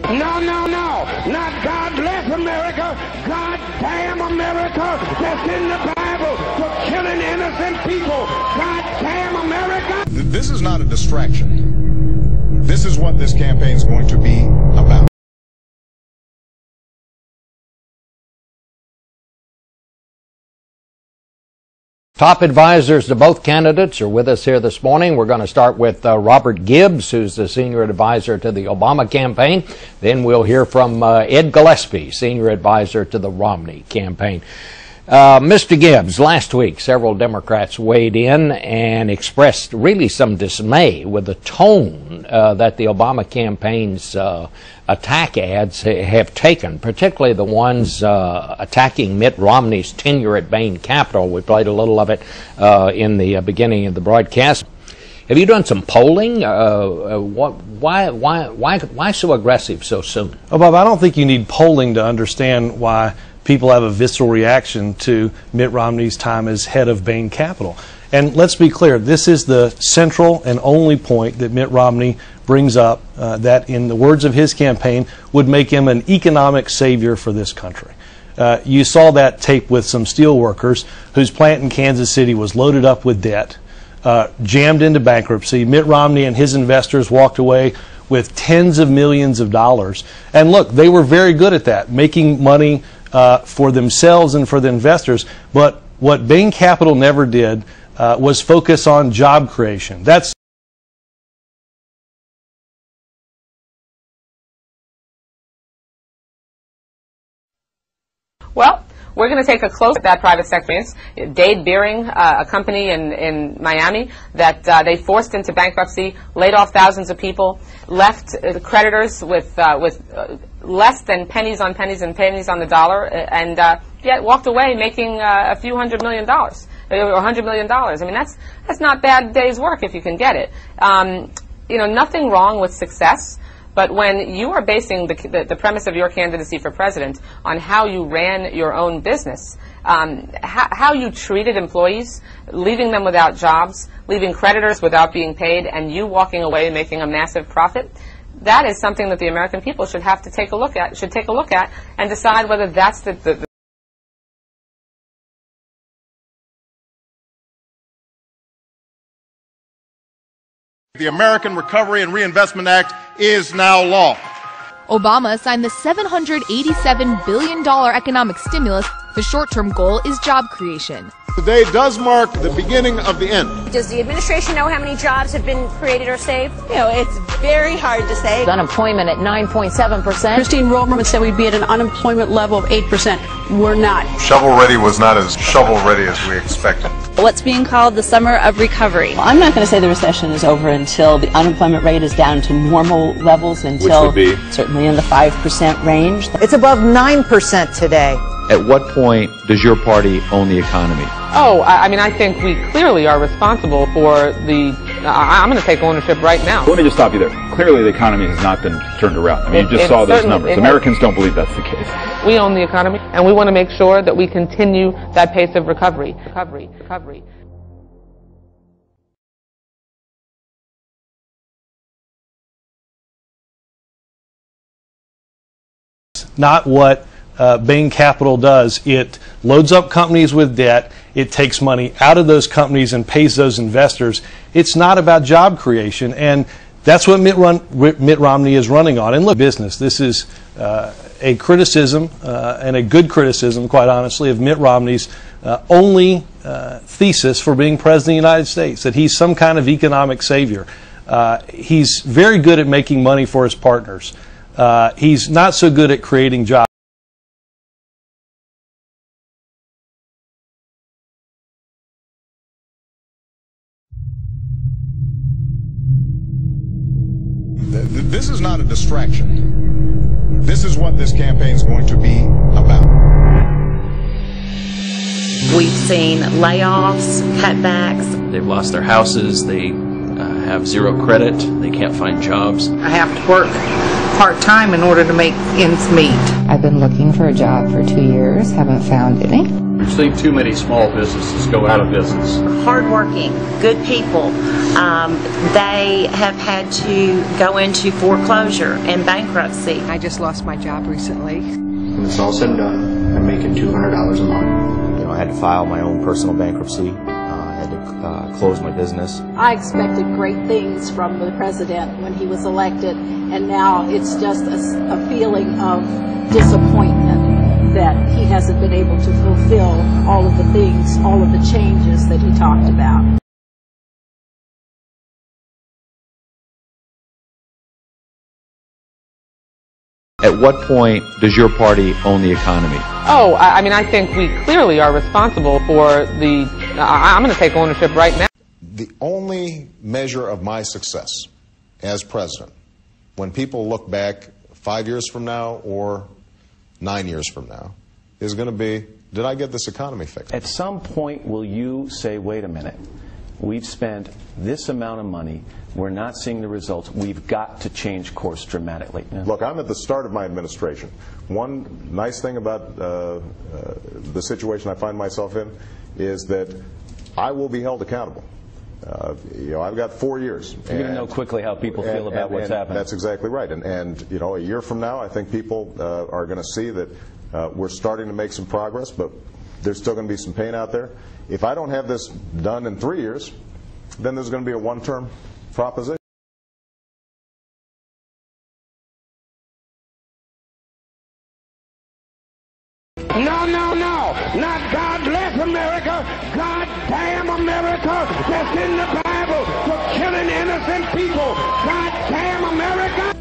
No, no, no. Not God bless America. God damn America. That's in the Bible for killing innocent people. God damn America. This is not a distraction. This is what this campaign is going to be about. Top advisors to both candidates are with us here this morning. We're going to start with Robert Gibbs, who's the senior advisor to the Obama campaign. Then we'll hear from Ed Gillespie, senior advisor to the Romney campaign. Mr. Gibbs, last week several Democrats weighed in and expressed really some dismay with the tone that the Obama campaign's attack ads have taken, particularly the ones attacking Mitt Romney's tenure at Bain Capital. We played a little of it in the beginning of the broadcast. Have you done some polling? Why so aggressive so soon? Oh, Bob, I don't think you need polling to understand why people have a visceral reaction to Mitt Romney's time as head of Bain Capital. And let's be clear, this is the central and only point that Mitt Romney brings up that, in the words of his campaign, would make him an economic savior for this country. You saw that tape with some steel workers whose plant in Kansas City was loaded up with debt, jammed into bankruptcy. Mitt Romney and his investors walked away with tens of millions of dollars. And look, they were very good at that, making money for themselves and for the investors. But what Bain Capital never did was focus on job creation. Well, we're going to take a close look at that private sector. Dade Beering, a company in Miami that they forced into bankruptcy, laid off thousands of people, left creditors with less than pennies on pennies and pennies on the dollar, and yet walked away making a few $100 million or $100 million. I mean, that's not bad day's work if you can get it. You know, nothing wrong with success. But when you are basing the premise of your candidacy for president on how you ran your own business, how you treated employees, leaving them without jobs, leaving creditors without being paid, and you walking away and making a massive profit, that is something that the American people should have to take a look at, and decide whether that's the American Recovery and Reinvestment Act is now law. Obama signed the $787 billion economic stimulus. The short-term goal is job creation. Today does mark the beginning of the end. Does the administration know how many jobs have been created or saved? You know, it's very hard to say. Unemployment at 9.7%. Christine Roman said we'd be at an unemployment level of 8%. We're not. Shovel-ready was not as shovel-ready as we expected. What's being called the summer of recovery. Well, I'm not going to say the recession is over until the unemployment rate is down to normal levels, until certainly in the 5% range. It's above 9% today. At what point does your party own the economy? Oh, I mean, I think we clearly are responsible for I'm going to take ownership right now. Let me just stop you there. Clearly the economy has not been turned around. I mean, you just saw those numbers. Americans don't believe that's the case. We own the economy, and we want to make sure that we continue that pace of recovery. Not what Bain Capital does. It loads up companies with debt. It takes money out of those companies and pays those investors. It's not about job creation, and that's what Mitt Romney is running on. And look, business. This is a criticism, and a good criticism, quite honestly, of Mitt Romney's only thesis for being president of the United States, that he's some kind of economic savior. He's very good at making money for his partners. He's not so good at creating jobs. This is not a distraction. This is what this campaign is going to be about. We've seen layoffs, cutbacks. They've lost their houses. They have zero credit. They can't find jobs. I have to work part-time in order to make ends meet. I've been looking for a job for 2 years, haven't found any. We've seen too many small businesses go out of business. Hardworking, good people, they have had to go into foreclosure and bankruptcy. I just lost my job recently. When it's all said and done, I'm making $200 a month. I had to file my own personal bankruptcy. I had to close my business. I expected great things from the president when he was elected, and now it's just a feeling of disappointment that he hasn't been able to fulfill all of the things, all of the changes that he talked about. At what point does your party own the economy? Oh, I mean, I think we clearly are responsible for the, I'm going to take ownership right now. The only measure of my success as president, when people look back 5 years from now or 9 years from now, is going to be, did I get this economy fixed? At some point, will you say, wait a minute, we've spent this amount of money, we're not seeing the results, we've got to change course dramatically? Yeah. Look, I'm at the start of my administration. One nice thing about the situation I find myself in is that I will be held accountable. I've got 4 years. You're going to know quickly how people feel about what's happening. That's exactly right. And a year from now, I think people are going to see that we're starting to make some progress, but there's still going to be some pain out there. If I don't have this done in 3 years, then there's going to be a one-term proposition. No, no, no. Not God bless America. God damn America. That's in the Bible for killing innocent people. God damn America.